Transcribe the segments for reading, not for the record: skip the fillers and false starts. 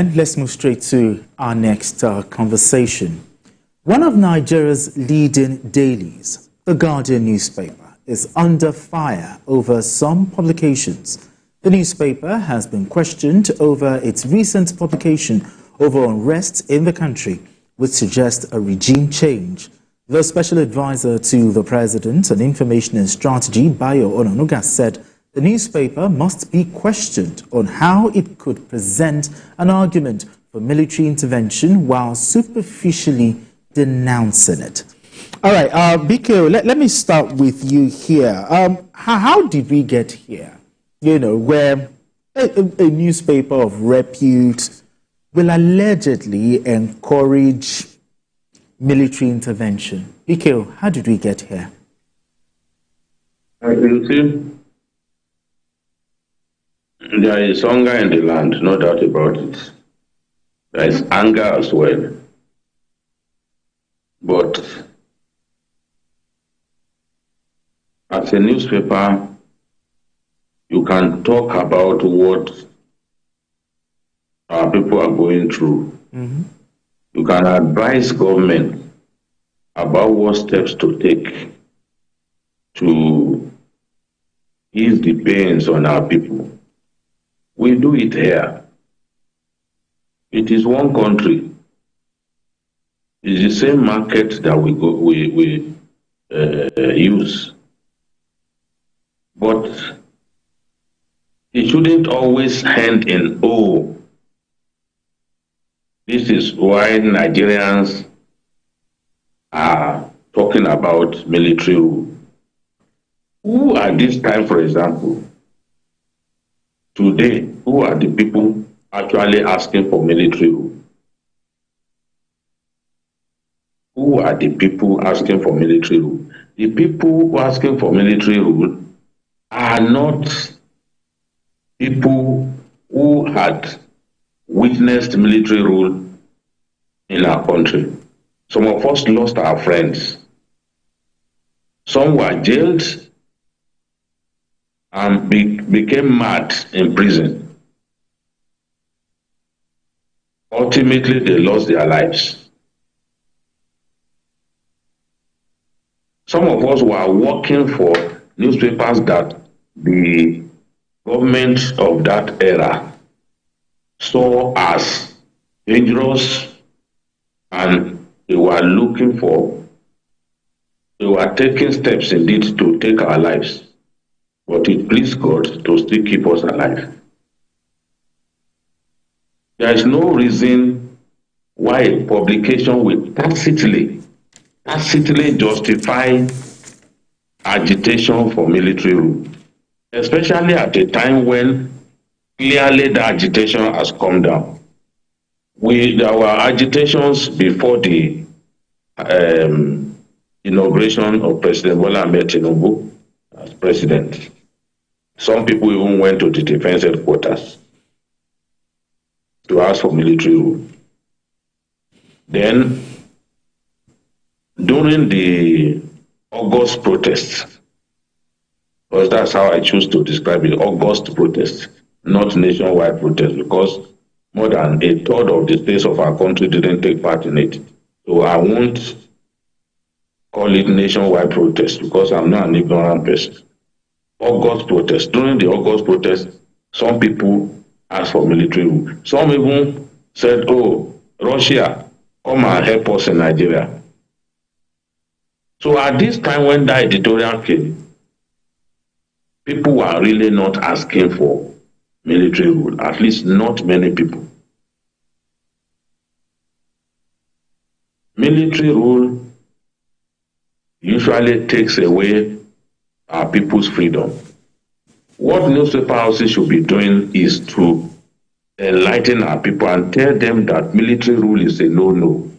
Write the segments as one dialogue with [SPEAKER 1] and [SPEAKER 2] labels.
[SPEAKER 1] And let's move straight to our next conversation. One of Nigeria's leading dailies, the Guardian newspaper, is under fire over some publications. The newspaper has been questioned over its recent publication over unrest in the country, which suggests a regime change. The special advisor to the president on information and strategy, Bayo Onanuga, said the newspaper must be questioned on how it could present an argument for military intervention while superficially denouncing it. All right, BKO, let me start with you here. How did we get here? You know, where a newspaper of repute will allegedly encourage military intervention. BKO, how did we get here?
[SPEAKER 2] You see, there is hunger in the land, no doubt about it. There is anger as well. But as a newspaper, you can talk about what our people are going through. Mm-hmm. You can advise government about what steps to take to ease the pains on our people. We do it here. It is one country. It's the same market that we use. But it shouldn't always end in, oh, this is why Nigerians are talking about military rule. Who at this time, for example, today, who are the people actually asking for military rule? Who are the people asking for military rule? The people who are asking for military rule are not people who had witnessed military rule in our country. Some of us lost our friends. Some were jailed and became mad in prison. Ultimately, they lost their lives. Some of us were working for newspapers that the government of that era saw as dangerous, and they were taking steps indeed to take our lives. But it pleased God to still keep us alive. There is no reason why a publication will tacitly justify agitation for military rule, especially at a time when clearly the agitation has come down. There were agitations before the inauguration of President Bola Ahmed Tinubu as president. Some people even went to the defense headquarters to ask for military rule. Then, during the August protests, because that's how I choose to describe it, August protests, not nationwide protests, because more than a third of the states of our country didn't take part in it. So I won't call it nationwide protest because I'm not an ignorant person. August protest. During the August protest, some people asked for military rule. Some even said, oh, Russia, come and help us in Nigeria. So at this time when that editorial came, people were really not asking for military rule, at least not many people. Military rule usually takes away our people's freedom. What newspaper houses should be doing is to enlighten our people and tell them that military rule is a no-no.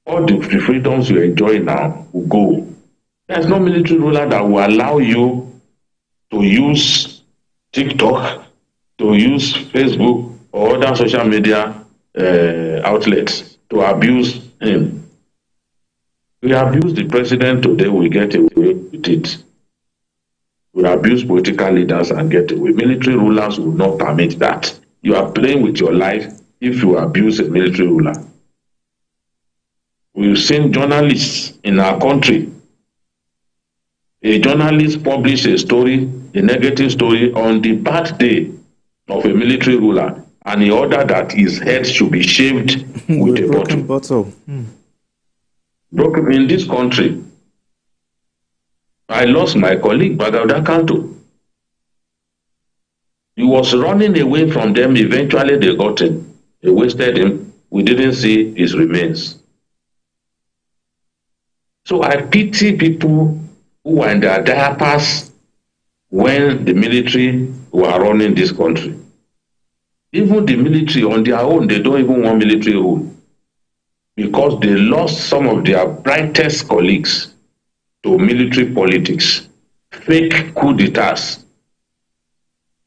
[SPEAKER 2] All the freedoms you enjoy now will go. There's no military ruler that will allow you to use TikTok, to use Facebook or other social media outlets to abuse him. We abuse the president today, we get away with it. We abuse political leaders and get away. Military rulers will not permit that. You are playing with your life if you abuse a military ruler. We've seen journalists in our country. A journalist published a story, a negative story, on the birthday of a military ruler, and he ordered that his head should be shaved with a
[SPEAKER 1] broken
[SPEAKER 2] bottle.
[SPEAKER 1] bottle.
[SPEAKER 2] Broken in this country. I lost my colleague, Bagauda Kanto. He was running away from them. Eventually, they got him. They wasted him. We didn't see his remains. So I pity people who were in their diapers when the military were running this country. Even the military on their own, they don't even want military rule because they lost some of their brightest colleagues to military politics, fake coup d'etats,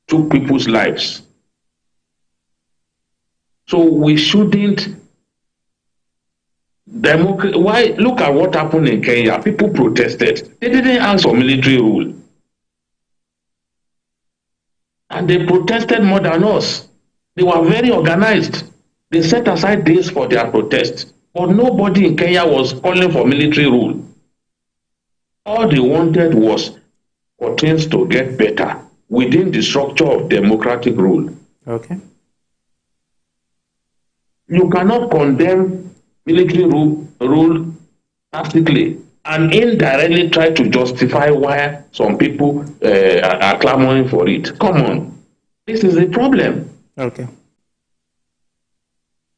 [SPEAKER 2] took people's lives. So we shouldn't why look at what happened in Kenya? People protested. They didn't ask for military rule. And they protested more than us. They were very organized. They set aside days for their protest. But nobody in Kenya was calling for military rule. All they wanted was for things to get better within the structure of democratic rule.
[SPEAKER 1] Okay.
[SPEAKER 2] You cannot condemn military rule tactically and indirectly try to justify why some people are clamoring for it. Come on. This is a problem.
[SPEAKER 1] Okay.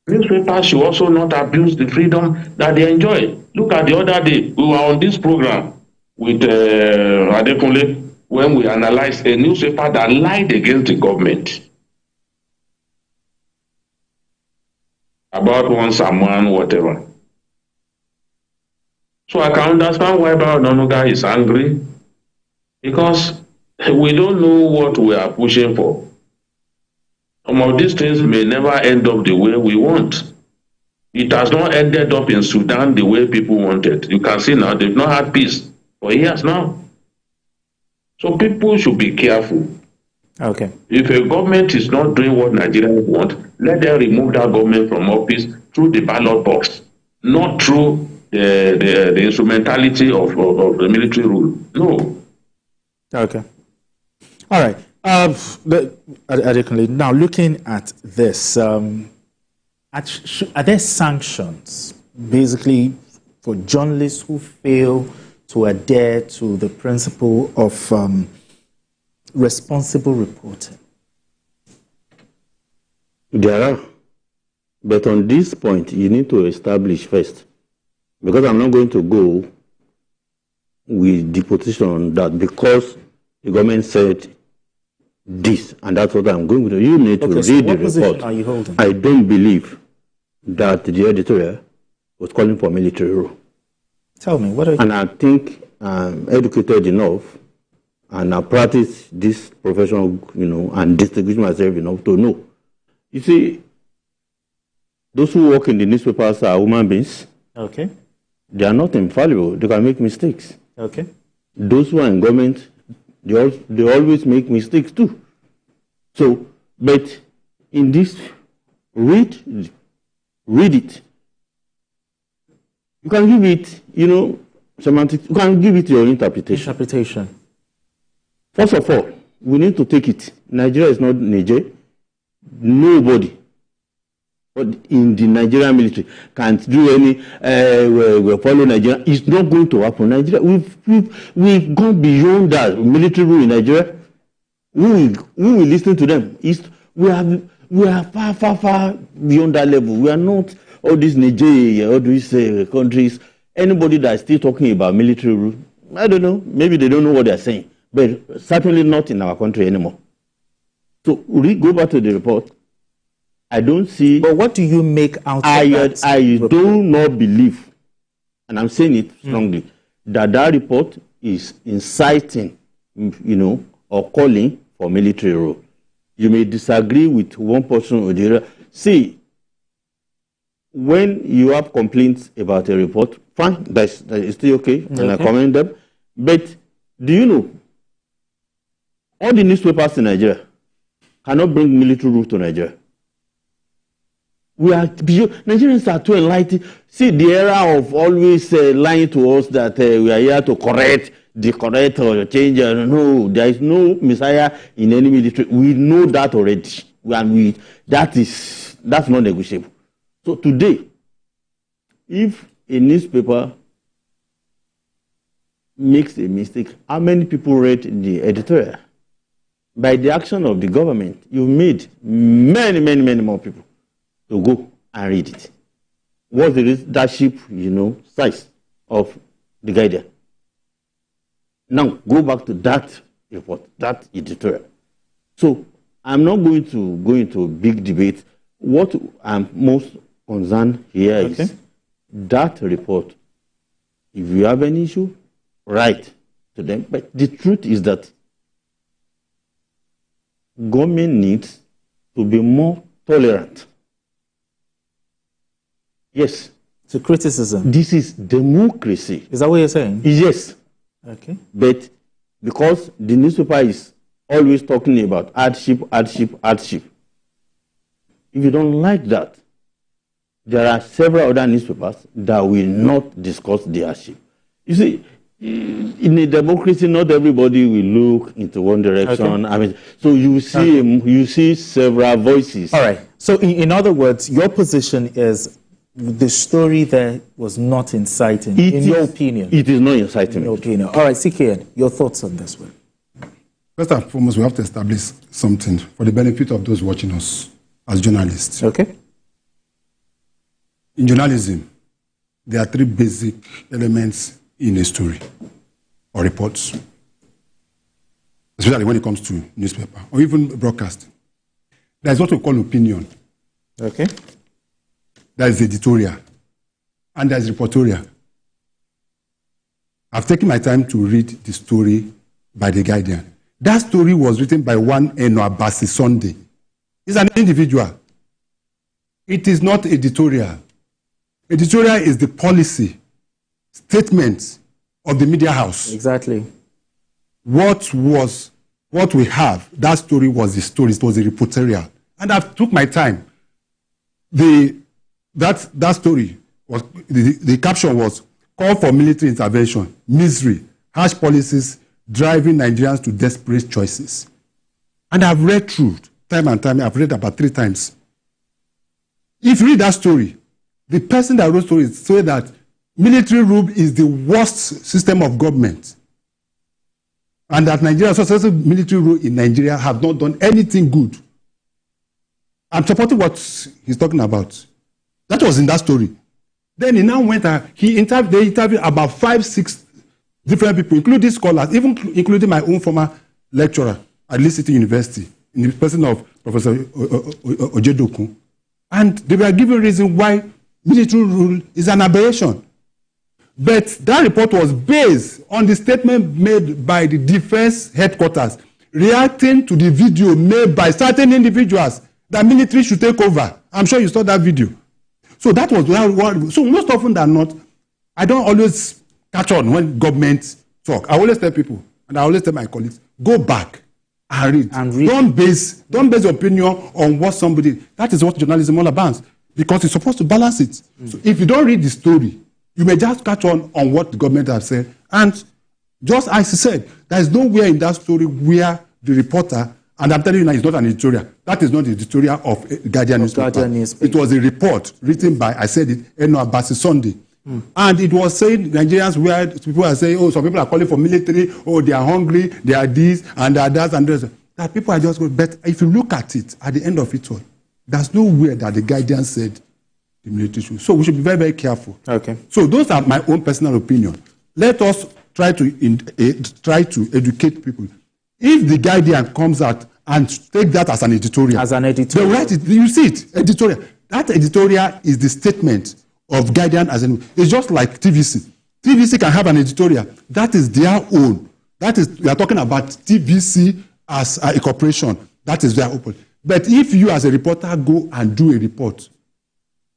[SPEAKER 2] Newspapers should also not abuse the freedom that they enjoy. Look at the other day, we were on this program with Adekunle when we analyzed a newspaper that lied against the government about one someone, whatever. So I can understand why Ononuga is angry, because we don't know what we are pushing for. Some of these things may never end up the way we want. It has not ended up in Sudan the way people wanted. You can see now they've not had peace for years now. So people should be careful.
[SPEAKER 1] Okay.
[SPEAKER 2] If a government is not doing what Nigerians want, let them remove that government from office through the ballot box, not through the instrumentality of the military rule. No.
[SPEAKER 1] Okay. All right. Now, looking at this, are there sanctions, basically, for journalists who fail to adhere to the principle of responsible reporting?
[SPEAKER 3] There are. But on this point, you need to establish first, because I'm not going to go with the position that because the government said this, and that's what I'm going to do. You need to read the report.
[SPEAKER 1] Are you holding?
[SPEAKER 3] I don't believe that the editorial was calling for military rule.
[SPEAKER 1] Tell me, what are you...
[SPEAKER 3] And I think I'm educated enough, and I practice this profession, and distinguish myself enough to know. You see, those who work in the newspapers are human beings.
[SPEAKER 1] Okay.
[SPEAKER 3] They are not infallible. They can make mistakes.
[SPEAKER 1] Okay.
[SPEAKER 3] Those who are in government, they always make mistakes too. So, but in this, read it. You can give it, semantics. You can give it your interpretation. First of all, we need to take it. Nigeria is not Niger. Nobody in the Nigerian military can't do any we follow Nigeria. It's not going to happen. Nigeria, we've gone beyond that military rule in Nigeria. We will listen to them. We are far beyond that level. We are not all these Nigeria, all these countries. Anybody that is still talking about military rule, I don't know. Maybe they don't know what they are saying, but certainly not in our country anymore. So we go back to the report. I don't see.
[SPEAKER 1] But what do you make out of that?
[SPEAKER 3] I do not believe, and I'm saying it strongly, that report is inciting, or calling for military rule. You may disagree with one person or the other. See, when you have complaints about a report, fine, that is still okay, and I commend them. But do you know, all the newspapers in Nigeria cannot bring military rule to Nigeria. Nigerians are too enlightened. See, the era of always lying to us that we are here to correct or change. No, there is no Messiah in any military. We know that already. That's not negotiable. So today, if a newspaper makes a mistake, how many people read the editorial? By the action of the government, you've made many more people to go and read it. What's the readership, size of the Guardian? Now, go back to that report, that editorial. So, I'm not going to go into a big debate. What I'm most concerned here is that report. If you have an issue, write to them. But the truth is that government needs to be more tolerant. Yes.
[SPEAKER 1] To criticism.
[SPEAKER 3] This is democracy.
[SPEAKER 1] Is that what you're saying?
[SPEAKER 3] Yes.
[SPEAKER 1] Okay.
[SPEAKER 3] But because the newspaper is always talking about hardship. If you don't like that, there are several other newspapers that will not discuss the hardship. You see, in a democracy, not everybody will look into one direction.
[SPEAKER 1] Okay.
[SPEAKER 3] So you see several voices.
[SPEAKER 1] All right. So in other words, your position is the story there was not inciting, in your opinion.
[SPEAKER 3] It is not inciting.
[SPEAKER 1] In your opinion. All right, CKN, your thoughts on this one?
[SPEAKER 4] First and foremost, we have to establish something for the benefit of those watching us as journalists.
[SPEAKER 1] Okay.
[SPEAKER 4] In journalism, there are three basic elements in a story or reports, especially when it comes to newspaper or even broadcasting. There is what we call opinion.
[SPEAKER 1] Okay.
[SPEAKER 4] There is editorial, and there is reportorial. I've taken my time to read the story by The Guardian. That story was written by one Eno Abasi Sunday. He's an individual. It is not editorial. Editorial is the policy statement of the media house.
[SPEAKER 1] Exactly.
[SPEAKER 4] What we have, that story was the story. It was a reportorial. And I took my time. That story was the caption was call for military intervention, misery, harsh policies driving Nigerians to desperate choices. And I've read through time and time. I've read about 3 times. If you read that story, the person that wrote the story said that military rule is the worst system of government, and that Nigeria, successful military rule in Nigeria, have not done anything good. I'm supporting what he's talking about. That was in that story. Then he now went and they interviewed about 5-6 different people, including scholars, even including my own former lecturer at Lee City University, in the person of Professor Ojedokun. And they were giving reason why military rule is an aberration. But that report was based on the statement made by the defense headquarters, reacting to the video made by certain individuals that military should take over. I'm sure you saw that video. So that was what. So most often than not, I don't always catch on when government talk. I always tell people, and I always tell my colleagues, go back and read. Don't base your opinion on what somebody. That is what journalism is all about, because it's supposed to balance it. So if you don't read the story, you may just catch on what the government has said. And just as he said, there is nowhere in that story where the reporter, and I'm telling you now, it's not an editorial. That is not the editorial of Guardian newspaper. It was a report written by, I said it, Eno Abasi Sunday. And it was saying, Nigerians, where people are saying, some people are calling for military, they are hungry, they are this, and they are that, and this. That people are just going, but if you look at it, at the end of it all, there's nowhere that the Guardian said the military should. So we should be very, very careful.
[SPEAKER 1] Okay.
[SPEAKER 4] So those are my own personal opinion. Let us try to educate people. If the Guardian comes out and take that as an editorial, they write it, you see it, editorial. That editorial is the statement of Guardian as an. It's just like TVC. TVC can have an editorial. That is their own. That is, we are talking about TVC as a corporation. That is their own. But if you as a reporter go and do a report,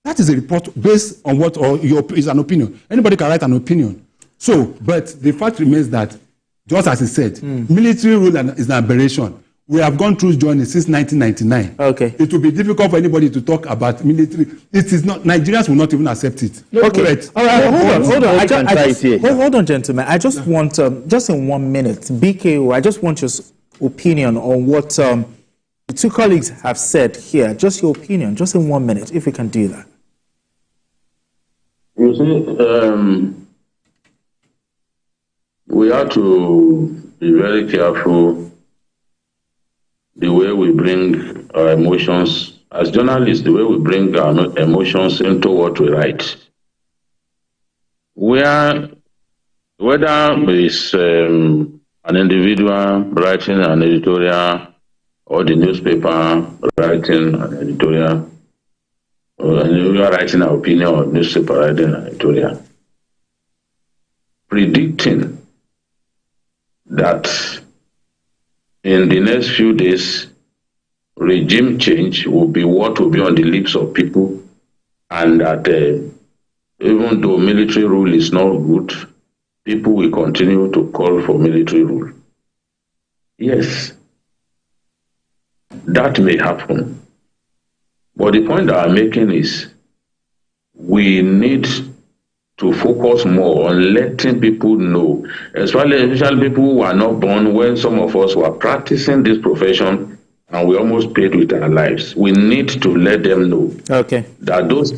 [SPEAKER 4] that is a report based on what, or is an opinion. Anybody can write an opinion. So, but the fact remains that, just as he said, military rule is an aberration. We have gone through journey since 1999.
[SPEAKER 1] Okay.
[SPEAKER 4] It will be difficult for anybody to talk about military. It is not. Nigerians will not even accept it.
[SPEAKER 1] No threat. All right, hold on. Hold on, gentlemen. I just want, just in 1 minute, BKO, I just want your opinion on what the two colleagues have said here. Just your opinion, just in 1 minute, if we can do that.
[SPEAKER 2] You see, we have to be very careful the way we bring our emotions, as journalists, the way we bring our emotions into what we write. Whether it's an individual writing an editorial or the newspaper writing an editorial, or an individual writing an opinion or newspaper writing an editorial, predicting that in the next few days, regime change will be what will be on the lips of people, and that even though military rule is not good, people will continue to call for military rule. Yes, that may happen. But the point that I'm making is we need to focus more on letting people know, especially people who were not born when some of us were practicing this profession and we almost paid with our lives. We need to let them know that those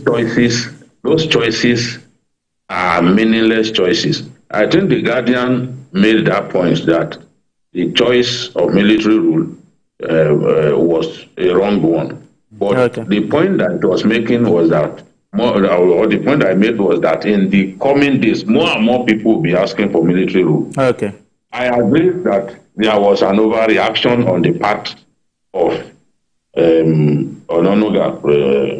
[SPEAKER 2] choices are meaningless choices. I think the Guardian made that point that the choice of military rule was a wrong one. But the point that it was making was that the point I made was that in the coming days, more and more people will be asking for military rule.
[SPEAKER 1] Okay.
[SPEAKER 2] I agree that there was an overreaction on the part of Ononuga,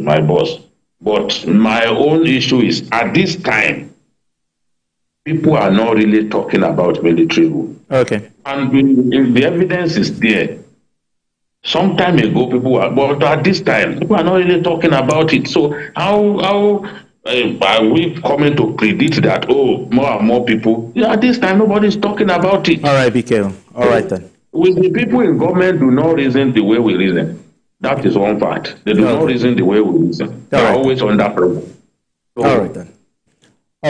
[SPEAKER 2] my boss. But my own issue is, at this time, people are not really talking about military rule.
[SPEAKER 1] Okay.
[SPEAKER 2] And if the evidence is there, some time ago, people were, but at this time, people are not really talking about it. So how are we coming to predict that, more and more people, at this time, nobody's talking about it.
[SPEAKER 1] All right, BKO. All right, then.
[SPEAKER 2] With the people in government do not reason the way we reason. That is one fact. They do not reason the way we reason. They are always under pressure.
[SPEAKER 1] All right, then.